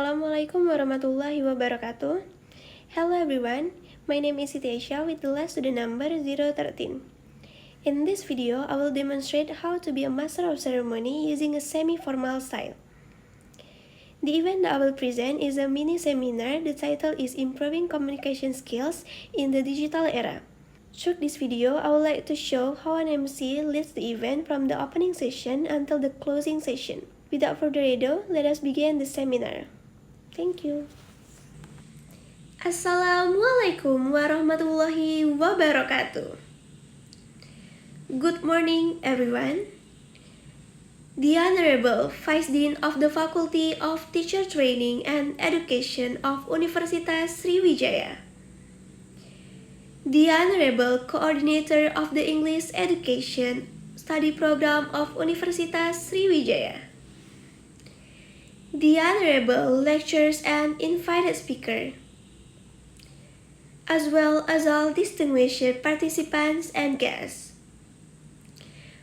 Assalamualaikum warahmatullahi wabarakatuh. Hello everyone, my name is Siti Aisyah with the last student number 013. In this video, I will demonstrate how to be a master of ceremony using a semi-formal style. The event that I will present is a mini seminar. The title is Improving Communication Skills in the Digital Era. Through this video, I would like to show how an MC leads the event from the opening session until the closing session. Without further ado, let us begin the seminar. Thank you. Assalamualaikum warahmatullahi wabarakatuh. Good morning, everyone. The Honorable Vice Dean of the Faculty of Teacher Training and Education of Universitas Sriwijaya. The Honorable Coordinator of the English Education Study Program of Universitas Sriwijaya. The Honorable Lecturers and Invited Speaker, as well as all distinguished participants and guests.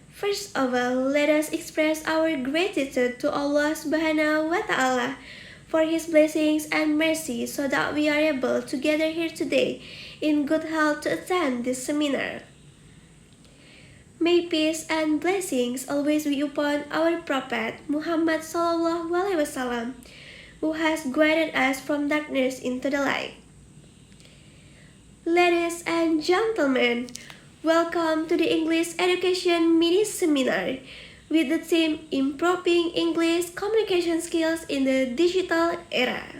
First of all, let us express our gratitude to Allah Subhanahu wa Ta'ala for His blessings and mercy so that we are able to gather here today in good health to attend this seminar. May peace and blessings always be upon our Prophet Muhammad Sallallahu Alaihi Wasallam, who has guided us from darkness into the light. Ladies and gentlemen, welcome to the English Education Mini Seminar with the theme Improving English Communication Skills in the Digital Era.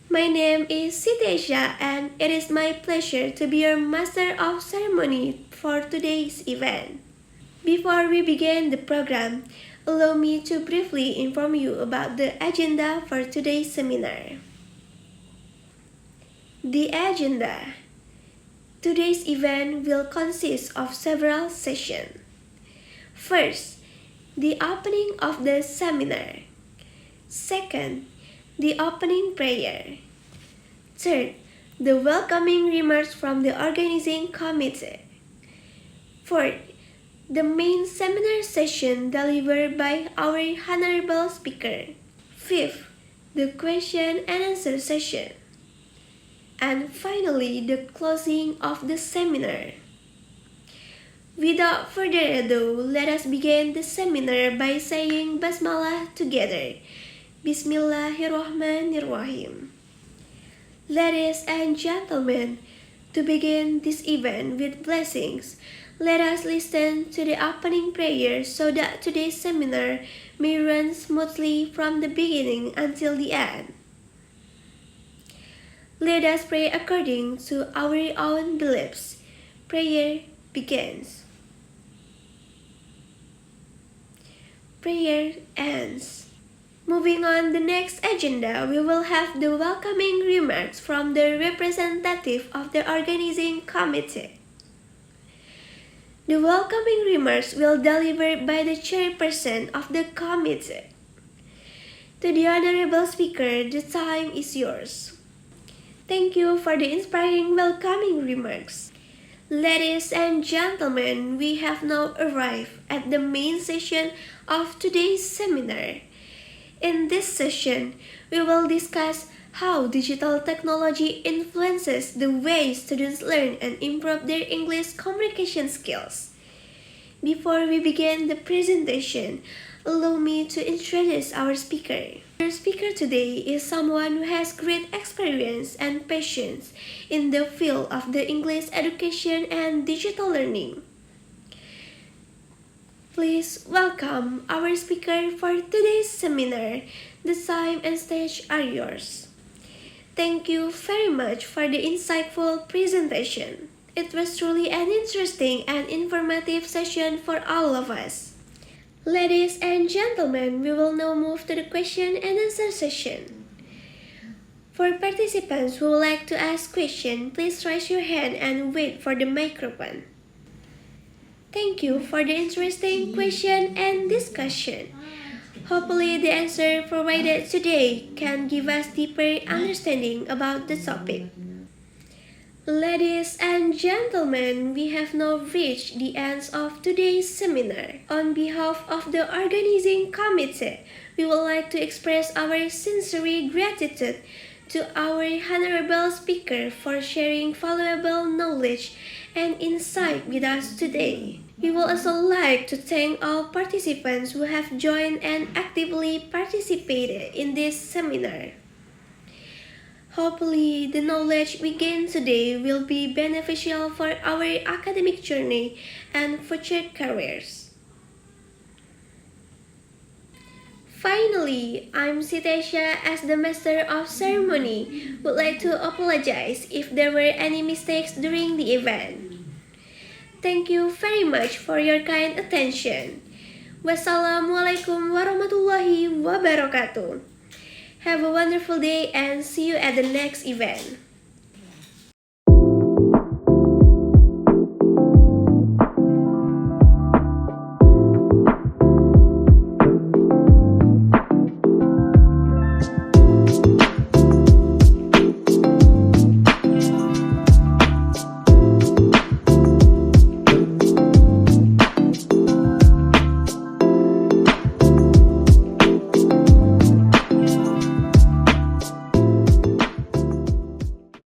My name is Siti Aisyah and it is my pleasure to be your Master of Ceremony for today's event. Before we begin the program, allow me to briefly inform you about the agenda for today's seminar. The agenda. Today's event will consist of several sessions. First, the opening of the seminar. Second, the opening prayer. Third, the welcoming remarks from the organizing committee. Fourth, the main seminar session delivered by our honorable speaker. Fifth, the question and answer session. And finally, the closing of the seminar. Without further ado, let us begin the seminar by saying Basmalah together. Bismillahirrahmanirrahim. Ladies and gentlemen, to begin this event with blessings, let us listen to the opening prayer so that today's seminar may run smoothly from the beginning until the end. Let us pray according to our own beliefs. Prayer begins. Prayer ends. Moving on the next agenda, we will have the welcoming remarks from the representative of the organizing committee. The welcoming remarks will be delivered by the chairperson of the committee. To the honorable speaker, the time is yours. Thank you for the inspiring welcoming remarks. Ladies and gentlemen, we have now arrived at the main session of today's seminar. In this session, we will discuss how digital technology influences the way students learn and improve their English communication skills. Before we begin the presentation, allow me to introduce our speaker. Our speaker today is someone who has great experience and patience in the field of the English education and digital learning. Please welcome our speaker for today's seminar. The time and stage are yours. Thank you very much for the insightful presentation. It was truly an interesting and informative session for all of us. Ladies and gentlemen, we will now move to the question and answer session. For participants who would like to ask questions, please raise your hand and wait for the microphone. Thank you for the interesting question and discussion. Hopefully, the answer provided today can give us deeper understanding about the topic. Ladies and gentlemen, we have now reached the end of today's seminar. On behalf of the organizing committee, we would like to express our sincere gratitude to our honorable speaker for sharing valuable knowledge and insight with us today. We would also like to thank all participants who have joined and actively participated in this seminar. Hopefully, the knowledge we gain today will be beneficial for our academic journey and future careers. Finally, I'm Sitesha as the Master of Ceremony would like to apologize if there were any mistakes during the event. Thank you very much for your kind attention. Wassalamualaikum warahmatullahi wabarakatuh. Have a wonderful day and see you at the next event.